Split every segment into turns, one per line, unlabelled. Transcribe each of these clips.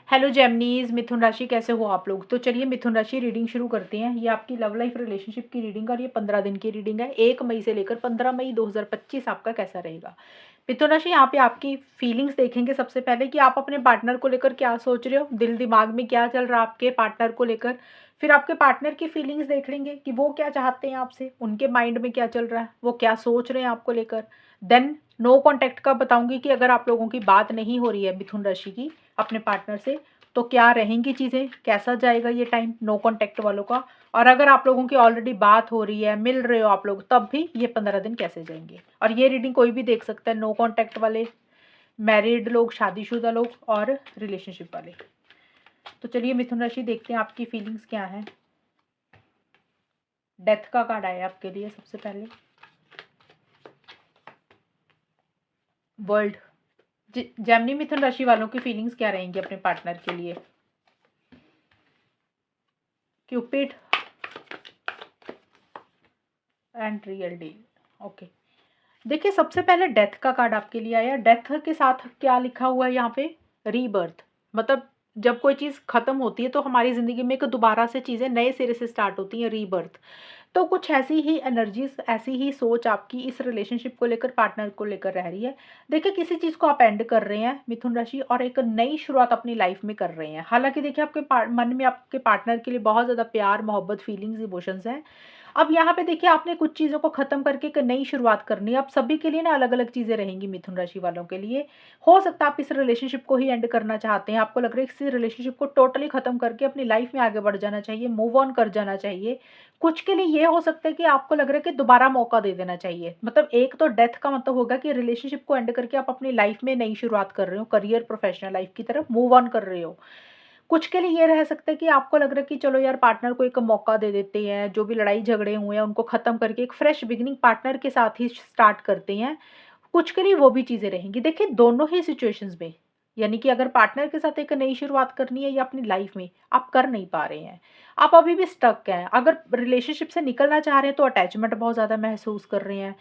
Hello जेमिनीज, मिथुन राशि कैसे हो आप लोग। तो चलिए मिथुन राशि रीडिंग शुरू करते हैं। ये आपकी लव लाइफ रिलेशनशिप की रीडिंग और ये 15 दिन की रीडिंग है। 1 मई से लेकर 15 मई 2025 आपका कैसा रहेगा। मिथुन राशि, यहाँ पे आपकी फीलिंग्स देखेंगे सबसे पहले कि आप अपने पार्टनर को लेकर क्या सोच रहे हो, दिल दिमाग में क्या चल रहा है आपके पार्टनर को लेकर। फिर आपके पार्टनर की फीलिंग्स देख लेंगे कि वो क्या चाहते हैं आपसे, उनके माइंड में क्या चल रहा है, वो क्या सोच रहे हैं आपको लेकर। देन नो कॉन्टैक्ट का बताऊंगी कि अगर आप लोगों की बात नहीं हो रही है मिथुन राशि की अपने पार्टनर से, तो क्या रहेंगी चीज़ें, कैसा जाएगा ये टाइम नो कॉन्टैक्ट वालों का। और अगर आप लोगों की ऑलरेडी बात हो रही है, मिल रहे हो आप लोग, तब भी ये 15 दिन कैसे जाएंगे। और ये रीडिंग कोई भी देख सकता है, नो कॉन्टैक्ट वाले, मैरिड लोग, शादीशुदा लोग और रिलेशनशिप वाले। तो चलिए मिथुन राशि देखते हैं आपकी फीलिंग्स क्या है। डेथ का कार्ड आया आपके लिए सबसे पहले। वर्ल्ड। जेमिनी मिथुन राशि वालों की फीलिंग्स क्या रहेंगी अपने पार्टनर के लिए। Cupid and real deal. Okay, देखिए सबसे पहले डेथ का कार्ड आपके लिए आया। डेथ के साथ क्या लिखा हुआ है यहाँ पे, रीबर्थ। मतलब जब कोई चीज़ खत्म होती है तो हमारी ज़िंदगी में एक दोबारा से चीज़ें नए सिरे से स्टार्ट होती हैं, रीबर्थ। तो कुछ ऐसी ही एनर्जीज, ऐसी ही सोच आपकी इस रिलेशनशिप को लेकर, पार्टनर को लेकर रह रही है। देखिए किसी चीज़ को आप एंड कर रहे हैं मिथुन राशि और एक नई शुरुआत अपनी लाइफ में कर रहे हैं। हालांकि देखिए आपके मन में आपके पार्टनर के लिए बहुत ज़्यादा प्यार, मोहब्बत, फीलिंग्स, इमोशंस हैं। अब यहाँ पे देखिए आपने कुछ चीज़ों को ख़त्म करके एक नई शुरुआत करनी है। अब सभी के लिए ना अलग अलग चीज़ें रहेंगी मिथुन राशि वालों के लिए। हो सकता है आप इस रिलेशनशिप को ही एंड करना चाहते हैं, आपको लग रहा है इस रिलेशनशिप को टोटली ख़त्म करके अपनी लाइफ में आगे बढ़ जाना चाहिए, मूव ऑन कर जाना चाहिए। कुछ के लिए ये हो सकता है कि आपको लग रहा है कि दोबारा मौका दे देना चाहिए। मतलब एक तो डेथ का मतलब होगा कि रिलेशनशिप को एंड करके आप अपनी लाइफ में नई शुरुआत कर रहे हो, करियर प्रोफेशनल लाइफ की तरफ मूव ऑन कर रहे हो। कुछ के लिए ये रह सकता है कि आपको लग रहा है कि चलो यार पार्टनर को एक मौका दे देते हैं, जो भी लड़ाई झगड़े हुए हैं उनको ख़त्म करके एक फ्रेश बिगिनिंग पार्टनर के साथ ही स्टार्ट करते हैं। कुछ के लिए वो भी चीज़ें रहेंगी। देखिए दोनों ही सिचुएशंस में, यानी कि अगर पार्टनर के साथ एक नई शुरुआत करनी है या अपनी लाइफ में, आप कर नहीं पा रहे हैं, आप अभी भी स्टक हैं। अगर रिलेशनशिप से निकलना चाह रहे हैं तो अटैचमेंट बहुत ज़्यादा महसूस कर रहे हैं,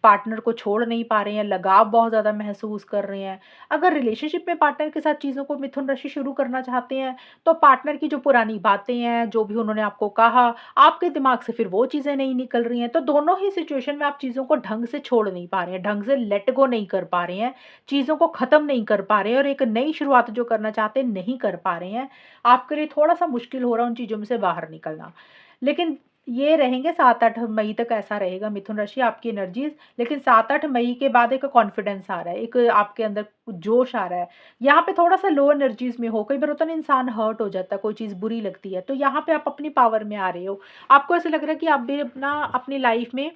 पार्टनर को छोड़ नहीं पा रहे हैं, लगाव बहुत ज़्यादा महसूस कर रहे हैं। अगर रिलेशनशिप में पार्टनर के साथ चीज़ों को मिथुन राशि शुरू करना चाहते हैं, तो पार्टनर की जो पुरानी बातें हैं, जो भी उन्होंने आपको कहा, आपके दिमाग से फिर वो चीज़ें नहीं निकल रही हैं। तो दोनों ही सिचुएशन में आप चीज़ों को ढंग से छोड़ नहीं पा रहे हैं, ढंग से लेट गो नहीं कर पा रहे हैं, चीज़ों को ख़त्म नहीं कर पा रहे हैं और एक नई शुरुआत जो करना चाहते हैं नहीं कर पा रहे हैं। आपके लिए थोड़ा-सा मुश्किल हो रहा है उन चीज़ों में से बाहर निकलना। लेकिन ये रहेंगे 7-8 मई तक, ऐसा रहेगा मिथुन राशि आपकी एनर्जीज़। लेकिन 7-8 मई के बाद एक कॉन्फिडेंस आ रहा है, एक आपके अंदर जोश आ रहा है। यहाँ पे थोड़ा-सा लो एनर्जीज़ में हो, कई बार होता है ना इंसान हर्ट हो जाता है, कोई चीज़ बुरी लगती है, तो यहाँ पे आप अपनी पावर में आ रहे हो। आपको ऐसा लग रहा है कि आप भी अपनी लाइफ में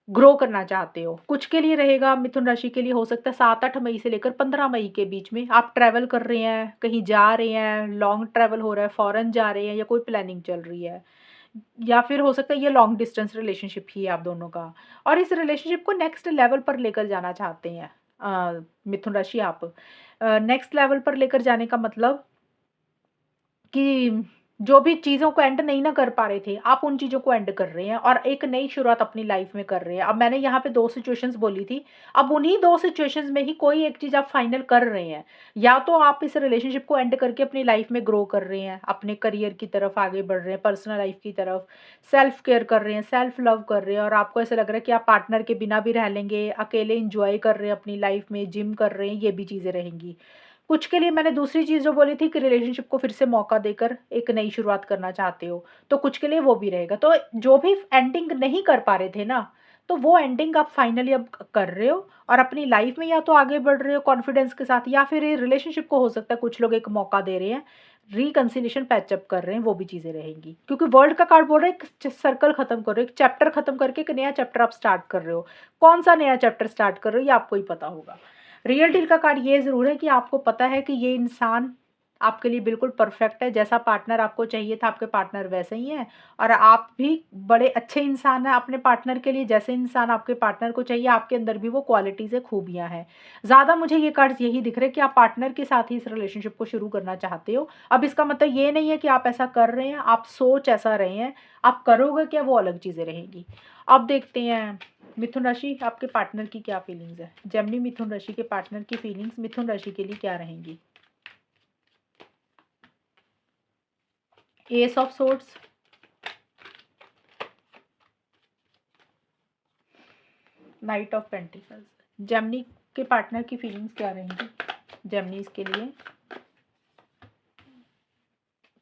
ग्रो करना चाहते हो। कुछ के लिए रहेगा मिथुन राशि के लिए हो सकता है 7-8 मई से लेकर 15 मई के बीच में आप ट्रैवल कर रहे हैं, कहीं जा रहे हैं, लॉन्ग ट्रैवल हो रहा है, फॉरेन जा रहे हैं या कोई प्लानिंग चल रही है। या फिर हो सकता है ये लॉन्ग डिस्टेंस रिलेशनशिप ही है आप दोनों का, और इस रिलेशनशिप को नेक्स्ट लेवल पर लेकर जाना चाहते हैं मिथुन राशि आप। नेक्स्ट लेवल पर लेकर जाने का मतलब कि जो भी चीज़ों को एंड नहीं ना कर पा रहे थे, आप उन चीज़ों को एंड कर रहे हैं और एक नई शुरुआत अपनी लाइफ में कर रहे हैं। अब मैंने यहाँ पे 2 सिचुएशंस बोली थी, अब उन्हीं 2 सिचुएशंस में ही कोई एक चीज़ आप फाइनल कर रहे हैं। या तो आप इस रिलेशनशिप को एंड करके अपनी लाइफ में ग्रो कर रहे हैं, अपने करियर की तरफ आगे बढ़ रहे हैं, पर्सनल लाइफ की तरफ, सेल्फ केयर कर रहे हैं, सेल्फ लव कर रहे हैं और आपको ऐसा लग रहा है कि आप पार्टनर के बिना भी रह लेंगे, अकेले एन्जॉय कर रहे हैं अपनी लाइफ में, जिम कर रहे हैं, ये भी चीज़ें रहेंगी। कुछ के लिए मैंने दूसरी चीज़ जो बोली थी कि रिलेशनशिप को फिर से मौका देकर एक नई शुरुआत करना चाहते हो, तो कुछ के लिए वो भी रहेगा। तो जो भी एंडिंग नहीं कर पा रहे थे ना, तो वो एंडिंग आप फाइनली अब कर रहे हो और अपनी लाइफ में या तो आगे बढ़ रहे हो कॉन्फिडेंस के साथ, या फिर ये रिलेशनशिप को हो सकता है कुछ लोग एक मौका दे रहे हैं, रिकंसिलिएशन पैचअप कर रहे हैं, वो भी चीज़ें रहेंगी। क्योंकि वर्ल्ड का कार्ड बोल रहा है एक सर्कल खत्म कर रहे हो, एक चैप्टर खत्म करके एक नया चैप्टर आप स्टार्ट कर रहे हो। कौन सा नया चैप्टर स्टार्ट कर रहे हो ये आपको ही पता होगा। रियल डील का कार्ड ये ज़रूर है कि आपको पता है कि ये इंसान आपके लिए बिल्कुल परफेक्ट है, जैसा पार्टनर आपको चाहिए था आपके पार्टनर वैसे ही हैं, और आप भी बड़े अच्छे इंसान हैं अपने पार्टनर के लिए, जैसे इंसान आपके पार्टनर को चाहिए आपके अंदर भी वो क्वालिटीज़ है, खूबियाँ हैं। ज़्यादा मुझे ये कार्ड्स यही दिख रहे हैं कि आप पार्टनर के साथ ही इस रिलेशनशिप को शुरू करना चाहते हो। अब इसका मतलब ये नहीं है कि आप ऐसा कर रहे हैं, आप सोच ऐसा रहे हैं, आप करोगे क्या वो अलग चीज़ें रहेंगी। अब देखते हैं मिथुन राशि आपके पार्टनर की क्या फीलिंग्स है। जेमिनी मिथुन राशि के पार्टनर की फीलिंग्स मिथुन राशि के लिए क्या रहेंगी। S of swords, night of pentacles. Gemini के पार्टनर की फीलिंग्स क्या रहेंगी जेमिनीज के लिए?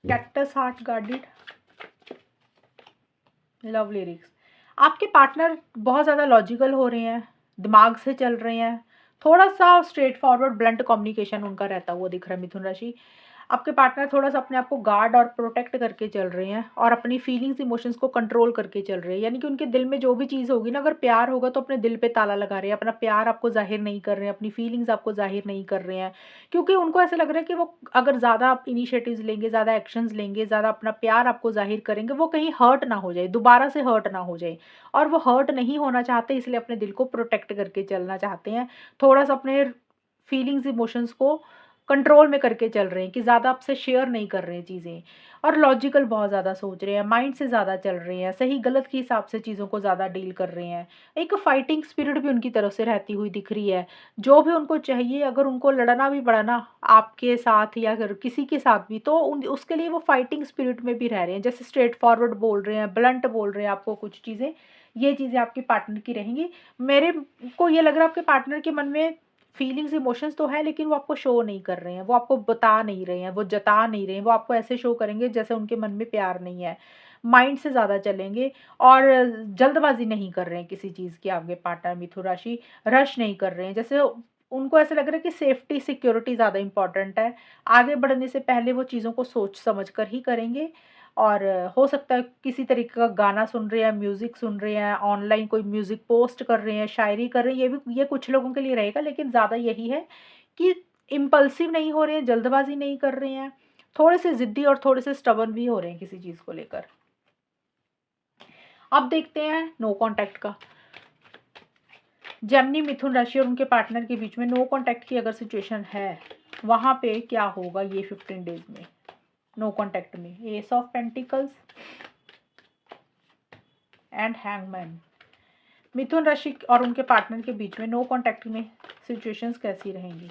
Cactus heart guarded, love lyrics. आपके पार्टनर बहुत ज़्यादा लॉजिकल हो रहे हैं, दिमाग से चल रहे हैं, थोड़ा सा स्ट्रेट फॉरवर्ड ब्लंट कम्युनिकेशन उनका रहता हुआ दिख रहा है मिथुन राशि। आपके पार्टनर थोड़ा सा अपने आप को गार्ड और प्रोटेक्ट करके चल रहे हैं और अपनी फीलिंग्स इमोशंस को कंट्रोल करके चल रहे हैं। यानी कि उनके दिल में जो भी चीज़ होगी ना, अगर प्यार होगा तो अपने दिल पे ताला लगा रहे हैं, अपना प्यार आपको जाहिर नहीं कर रहे हैं, अपनी फीलिंग्स आपको जाहिर नहीं कर रहे हैं, क्योंकि उनको ऐसा लग रहा है कि वो अगर ज़्यादा आप इनिशिएटिव्स लेंगे, ज़्यादा एक्शंस लेंगे, ज़्यादा अपना प्यार आपको जाहिर करेंगे, वो कहीं हर्ट ना हो जाए, दोबारा से हर्ट ना हो जाए। और वो हर्ट नहीं होना चाहते, इसलिए अपने दिल को प्रोटेक्ट करके चलना चाहते हैं। थोड़ा सा अपने फीलिंग्स इमोशंस को कंट्रोल में करके चल रहे हैं कि ज़्यादा आपसे शेयर नहीं कर रहे हैं चीज़ें। और लॉजिकल बहुत ज़्यादा सोच रहे हैं, माइंड से ज़्यादा चल रहे हैं, सही गलत के हिसाब से चीज़ों को ज़्यादा डील कर रहे हैं। एक फाइटिंग स्पिरिट भी उनकी तरफ से रहती हुई दिख रही है। जो भी उनको चाहिए, अगर उनको लड़ना भी पड़ा ना आपके साथ या अगर किसी के साथ भी, तो उसके लिए वो फाइटिंग स्पिरिट में भी रह रहे हैं। जैसे स्ट्रेट फॉरवर्ड बोल रहे हैं, ब्लंट बोल रहे हैं आपको कुछ चीज़ें, ये चीज़ें आपके पार्टनर की रहेंगी। मेरे को ये लग रहा है आपके पार्टनर के मन में फीलिंग्स इमोशंस तो है, लेकिन वो आपको शो नहीं कर रहे हैं, वो आपको बता नहीं रहे हैं, वो जता नहीं रहे हैं, वो आपको ऐसे शो करेंगे जैसे उनके मन में प्यार नहीं है। माइंड से ज़्यादा चलेंगे और जल्दबाजी नहीं कर रहे हैं किसी चीज़ की। आपके पार्टनर मिथुन राशि रश नहीं कर रहे हैं, जैसे उनको ऐसा लग रहा है कि सेफ्टी सिक्योरिटी ज़्यादा इंपॉर्टेंट है। आगे बढ़ने से पहले वो चीज़ों को सोच समझ कर ही करेंगे। और हो सकता है किसी तरीके का गाना सुन रहे हैं, म्यूज़िक सुन रहे हैं, ऑनलाइन कोई म्यूज़िक पोस्ट कर रहे हैं, शायरी कर रहे हैं, ये कुछ लोगों के लिए रहेगा। लेकिन ज़्यादा यही है कि इम्पल्सिव नहीं हो रहे हैं, जल्दबाजी नहीं कर रहे हैं, थोड़े से ज़िद्दी और थोड़े से स्टबर्न भी हो रहे हैं किसी चीज़ को लेकर। अब देखते हैं नो कॉन्टैक्ट का। जेमिनी मिथुन राशि और उनके पार्टनर के बीच में नो कॉन्टैक्ट की अगर सिचुएशन है, वहाँ पे क्या होगा ये 15 डेज में नो कॉन्टैक्ट में? Ace of pentacles and hangman. Mithun राशि और उनके पार्टनर के बीच में नो कॉन्टैक्ट में सिचुएशंस कैसी रहेंगी?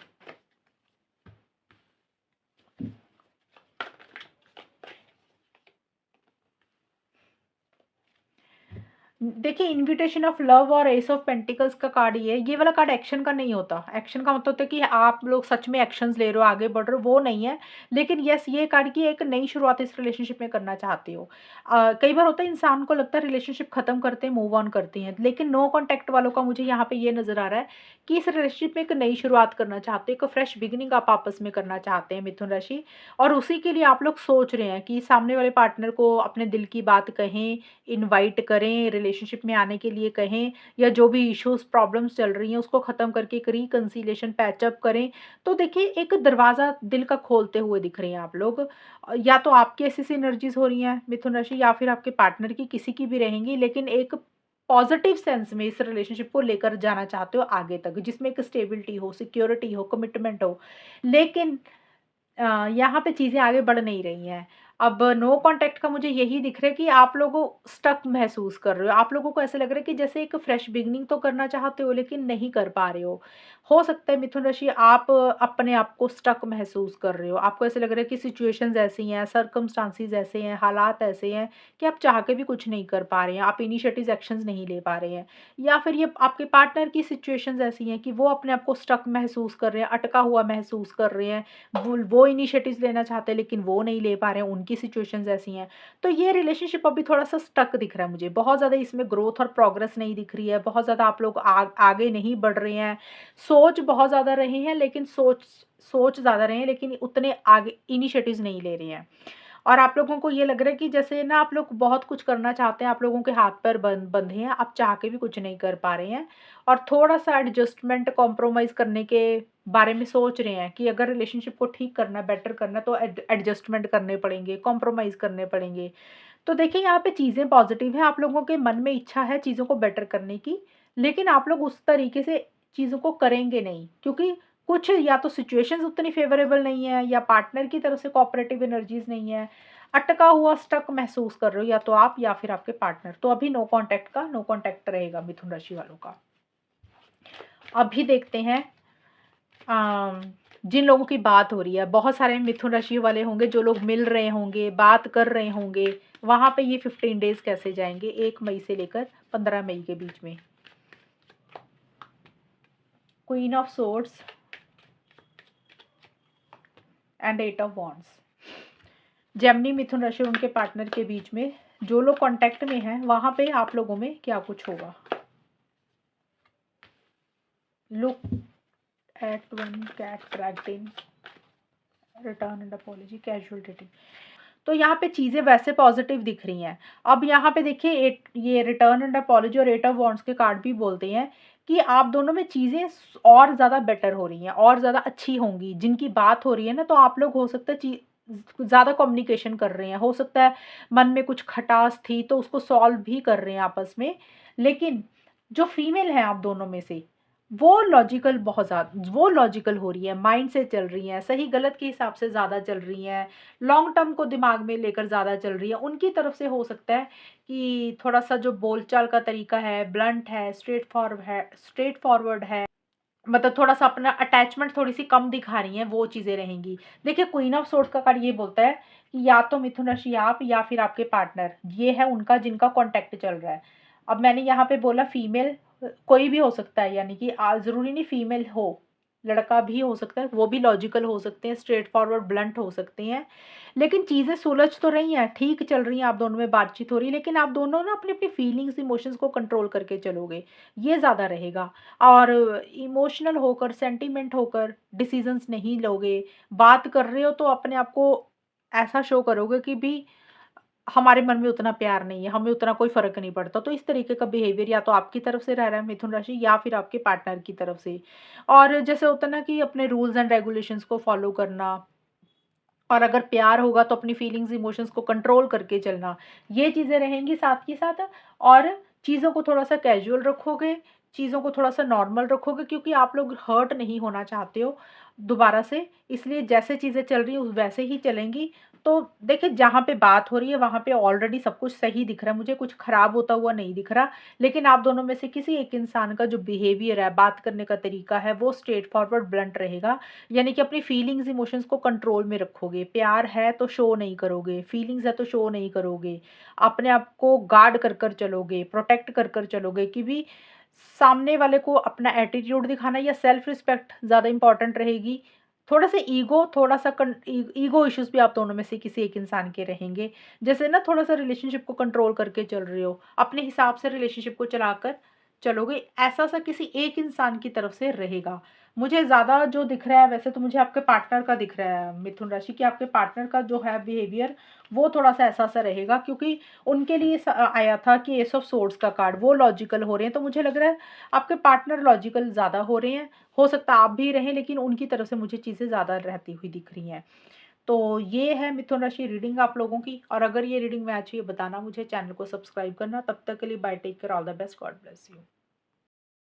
देखिए, इन्विटेशन ऑफ लव और एस ऑफ पेंटिकल्स का कार्ड ये वाला कार्ड एक्शन का नहीं होता। एक्शन का मतलब होता है कि आप लोग सच में एक्शंस ले रहे हो, आगे बढ़ रहे हो, वो नहीं है। लेकिन यस, ये कार्ड की एक नई शुरुआत इस रिलेशनशिप में करना चाहते हो। कई बार होता है इंसान को लगता है रिलेशनशिप खत्म करते हैं, मूव ऑन करते हैं, लेकिन नो कॉन्टैक्ट वालों का मुझे यहाँ पे ये नजर आ रहा है कि इस रिलेशनशिप में एक नई शुरुआत करना चाहते हैं, एक फ्रेश बिगिनिंग आप आपस में करना चाहते हैं मिथुन राशि। और उसी के लिए आप लोग सोच रहे हैं कि सामने वाले पार्टनर को अपने दिल की बात कहें, इनवाइट करें, रिलेशनशिप में आने के लिए कहें, या जो भी इश्यूज प्रॉब्लम्स चल रही हैं उसको ख़त्म करके एक रिकंसिलिएशन पैचअप करें। तो देखिए, एक दरवाज़ा दिल का खोलते हुए दिख रहे हैं आप लोग। या तो आपकी ऐसी एनर्जीज हो रही हैं मिथुन राशि, या फिर आपके पार्टनर की, किसी की भी रहेंगी, लेकिन एक पॉजिटिव सेंस में इस रिलेशनशिप को लेकर जाना चाहते हो आगे तक, जिसमें एक स्टेबिलिटी हो, सिक्योरिटी हो, कमिटमेंट हो। लेकिन यहाँ पे चीज़ें आगे बढ़ नहीं रही हैं। अब नो कॉन्टैक्ट का मुझे यही दिख रहा है कि आप लोगों स्टक महसूस कर रहे हो। आप लोगों को ऐसा लग रहा है कि जैसे एक फ्रेश बिगिनिंग तो करना चाहते हो, लेकिन नहीं कर पा रहे हो। हो सकता है मिथुन राशि आप अपने आप को स्टक महसूस कर रहे हो। आपको ऐसा लग रहा है कि सिचुएशंस ऐसी हैं, सर्कमस्टांसेस ऐसे हैं, हालात ऐसे हैं कि आप चाह के भी कुछ नहीं कर पा रहे हैं, आप इनिशिएटिव एक्शंस नहीं ले पा रहे हैं। या फिर ये आपके पार्टनर की सिचुएशंस ऐसी हैं कि वो अपने आप को स्टक महसूस कर रहे हैं, अटका हुआ महसूस कर रहे हैं। वो इनिशिएटिव्स लेना चाहते हैं, लेकिन वो नहीं ले पा रहे हैं, उनकी सिचुएशंस ऐसी हैं। तो ये रिलेशनशिप अभी थोड़ा-सा स्टक दिख रहा है मुझे। बहुत ज़्यादा इसमें ग्रोथ और प्रोग्रेस नहीं दिख रही है। बहुत ज़्यादा आप लोग आगे नहीं बढ़ रहे हैं। सोच बहुत ज़्यादा रहे हैं, लेकिन सोच सोच ज़्यादा रहे हैं, लेकिन उतने आगे इनिशिएटिव्स नहीं ले रहे हैं। और आप लोगों को ये लग रहा है कि जैसे ना आप लोग बहुत कुछ करना चाहते हैं, आप लोगों के हाथ-पैर बंधे हैं, आप चाह के भी कुछ नहीं कर पा रहे हैं। और थोड़ा-सा एडजस्टमेंट, कॉम्प्रोमाइज़ करने के बारे में सोच रहे हैं कि अगर रिलेशनशिप को ठीक करना है, बेटर करना है, तो एडजस्टमेंट करने पड़ेंगे, कॉम्प्रोमाइज़ करने पड़ेंगे। तो देखिए, यहाँ पे चीज़ें पॉज़िटिव हैं, आप लोगों के मन में इच्छा है चीज़ों को बेटर करने की, लेकिन आप लोग उस तरीके से चीज़ों को करेंगे नहीं, क्योंकि कुछ या तो सिचुएशंस उतनी फ़ेवरेबल नहीं है, या पार्टनर की तरफ से कोऑपरेटिव एनर्जीज़ नहीं है। अटका हुआ, स्टक महसूस कर रहे हो या तो आप या फिर आपके पार्टनर। तो अभी नो कॉन्टैक्ट रहेगा मिथुन राशि वालों का। अभी देखते हैं जिन लोगों की बात हो रही है, बहुत सारे मिथुन राशि वाले होंगे जो लोग मिल रहे होंगे, बात कर रहे होंगे, वहाँ पे ये 15 डेज़ कैसे जाएँगे 1 मई से लेकर 15 मई के बीच में। Queen of swords and 8 of wands. Gemini Mithun राशि और उनके पार्टनर के बीच में जो लोग कांटेक्ट में हैं, वहाँ पे आप लोगों में क्या कुछ होगा। Look at one cat tracked in return and apology casual dating. तो यहाँ पे चीज़ें वैसे पॉजिटिव दिख रही हैं। अब यहाँ पे देखिए ये रिटर्न एंड अपॉलजी और 8 ऑफ वॉन्ड्स के कार्ड भी बोलते हैं कि आप दोनों में चीज़ें और ज़्यादा बेटर हो रही हैं और ज़्यादा अच्छी होंगी। जिनकी बात हो रही है ना, तो आप लोग हो सकता है ज़्यादा कम्युनिकेशन कर रहे हैं, हो सकता है मन में कुछ खटास थी तो उसको सॉल्व भी कर रहे हैं आपस में। लेकिन जो फीमेल है आप दोनों में से, वो लॉजिकल हो रही है, माइंड से चल रही हैं, सही गलत के हिसाब से ज़्यादा चल रही हैं, लॉन्ग टर्म को दिमाग में लेकर ज़्यादा चल रही है। उनकी तरफ से हो सकता है कि थोड़ा-सा जो बोलचाल का तरीका है, ब्लंट है, स्ट्रेट फॉरवर्ड है, मतलब थोड़ा-सा अपना अटैचमेंट थोड़ी-सी कम दिखा रही हैं, वो चीज़ें रहेंगी। देखिए, क्वीन ऑफ सोर्ड्स का कार्ड ये बोलता है कि या तो मिथुन राशि आप या फिर आपके पार्टनर, ये है उनका जिनका कॉन्टैक्ट चल रहा है। अब मैंने यहाँ पे बोला फीमेल, कोई भी हो सकता है, यानी कि ज़रूरी नहीं फीमेल हो, लड़का भी हो सकता है, वो भी लॉजिकल हो सकते हैं, स्ट्रेट फॉरवर्ड ब्लंट हो सकते हैं। लेकिन चीज़ें सुलझ तो रही हैं, ठीक चल रही हैं, आप दोनों में बातचीत हो रही है, लेकिन आप दोनों ना अपनी-अपनी फीलिंग्स, इमोशंस को कंट्रोल करके चलोगे, ये ज़्यादा रहेगा। और इमोशनल होकर, सेंटिमेंट होकर डिसीज़न्स नहीं लोगे। बात कर रहे हो तो अपने आप को ऐसा शो करोगे कि भी हमारे मन में उतना प्यार नहीं है, हमें उतना कोई फ़र्क नहीं पड़ता। तो इस तरीके का बिहेवियर या तो आपकी तरफ से रह रहा है मिथुन राशि, या फिर आपके पार्टनर की तरफ से। और जैसे होता है ना कि अपने रूल्स एंड रेगुलेशंस को फ़ॉलो करना, और अगर प्यार होगा तो अपनी फीलिंग्स, इमोशंस को कंट्रोल करके चलना, ये चीज़ें रहेंगी साथ के साथ। और चीज़ों को थोड़ा-सा कैजुअल रखोगे, चीज़ों को थोड़ा-सा नॉर्मल रखोगे, क्योंकि आप लोग हर्ट नहीं होना चाहते हो दोबारा से, इसलिए जैसे चीज़ें चल रही हैं वैसे ही चलेंगी। तो देखिए, जहाँ पे बात हो रही है वहाँ पे ऑलरेडी सब कुछ सही दिख रहा है, मुझे कुछ खराब होता हुआ नहीं दिख रहा। लेकिन आप दोनों में से किसी एक इंसान का जो बिहेवियर है, बात करने का तरीका है, वो स्ट्रेट फॉरवर्ड ब्लंट रहेगा। यानी कि अपनी फीलिंग्स, इमोशंस को कंट्रोल में रखोगे। प्यार है तो शो नहीं करोगे, फीलिंग्स है तो शो नहीं करोगे। अपने आप को गार्ड कर कर चलोगे, प्रोटेक्ट कर कर चलोगे कि भी सामने वाले को अपना एटीट्यूड दिखाना या सेल्फ रिस्पेक्ट ज़्यादा इम्पोर्टेंट रहेगी। थोड़ा सा ईगो, थोड़ा-सा ईगो इश्यूज़ भी आप दोनों में से किसी एक इंसान के रहेंगे। जैसे ना थोड़ा-सा रिलेशनशिप को कंट्रोल करके चल रहे हो, अपने हिसाब से रिलेशनशिप को चलाकर चलोगे, ऐसा-सा किसी एक इंसान की तरफ से रहेगा। मुझे ज़्यादा जो दिख रहा है, वैसे तो मुझे आपके पार्टनर का दिख रहा है मिथुन राशि, कि आपके पार्टनर का जो है बिहेवियर, वो थोड़ा-सा ऐसा-सा रहेगा, क्योंकि उनके लिए आया था कि एस ऑफ सोर्ड्स का कार्ड, वो लॉजिकल हो रहे हैं। तो मुझे लग रहा है आपके पार्टनर लॉजिकल ज़्यादा हो रहे हैं। हो सकता है आप भी रहें, लेकिन उनकी तरफ से मुझे चीज़ें ज़्यादा रहती हुई दिख रही हैं। तो ये है मिथुन राशि रीडिंग आप लोगों की। और अगर ये रीडिंग मैच हुई, बताना मुझे, चैनल को सब्सक्राइब करना। तब तक के लिए bye, take care, all the best, God bless you.